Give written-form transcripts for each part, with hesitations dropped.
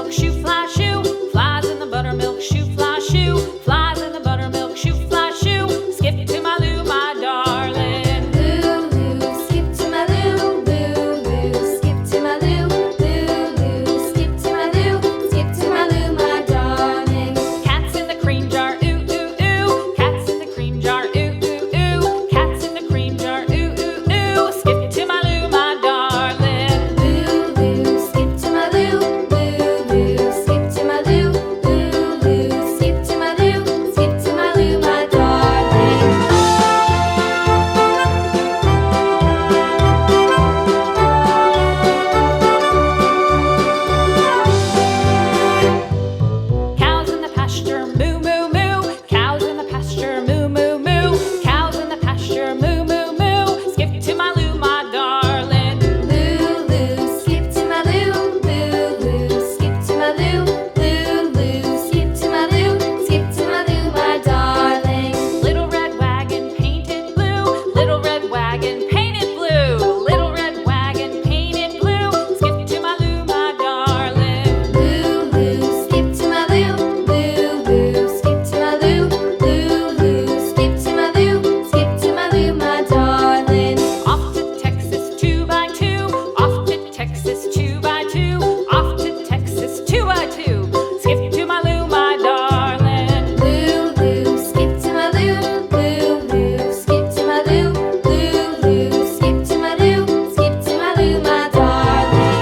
buttermilk shoe, fly shoe. Flies in the buttermilk shoe, fly shoe. Flies in the buttermilk shoe, fly shoe. Skip to my Lou, my darling. Lou, skip to my Lou, Lou, skip to my Lou, Lou, skip to my Lou, skip to my Lou, my darling. Cats in the cream jar, ooh, ooh, ooh. Cats in the cream jar, ooh, ooh, ooh. Cats in the cream jar, ooh, ooh, ooh. Skip to my Lou, my darling. Lou, skip to my Lou, Lou, skip to my Lou, Lou, skip to my Lou, skip to my Lou, my darling. Cows in the pasture, moo, moo, moo. Cows in the pasture, moo, moo, moo. Cows in the pasture, moo, moo, moo. Skip to my Lou, my darling. Lou, skip to my Lou, Lou, skip to my Lou, Lou, skip to my Lou, skip to my Lou, my darling. Little red wagon painted blue. Little red wagon painted blue. Little red wagon painted blue. Skip to my Lou, my darling. Lou, skip to my Lou, Lou, skip to my Lou, Lou, skip to my Lou, skip to my Lou, my darling. Off to Texas 2x2. Off to Texas 2x2. Off to Texas 2x2. Skip to my Lou, my darling. Lou, skip to my Lou, Lou, skip to my Lou, Lou, skip to my Lou, skip to my Lou, my darling.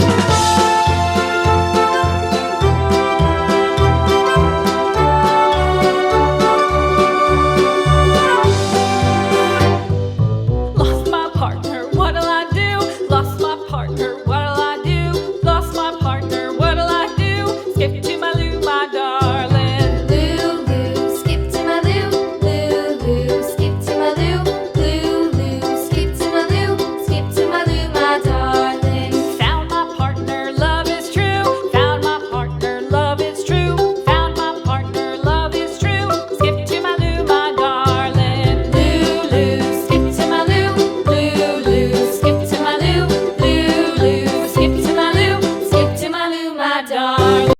Lost my partner, what'll I do? Lost my partner, what'll I do? Lost my partner, what'll I do? Skip to my Lou, my darling. Lou, skip to my Lou, Lou, skip to my Lou, Lou, skip to my Lou, skip to my Lou, my darling. Found my partner, love is true. Found my partner, love is true. Found my partner, love is true. Skip to my Lou, my darling. Lou, skip to my Lou, Lou, skip to my Lou, Lou, skip to my Lou, skip to my Lou, my darling.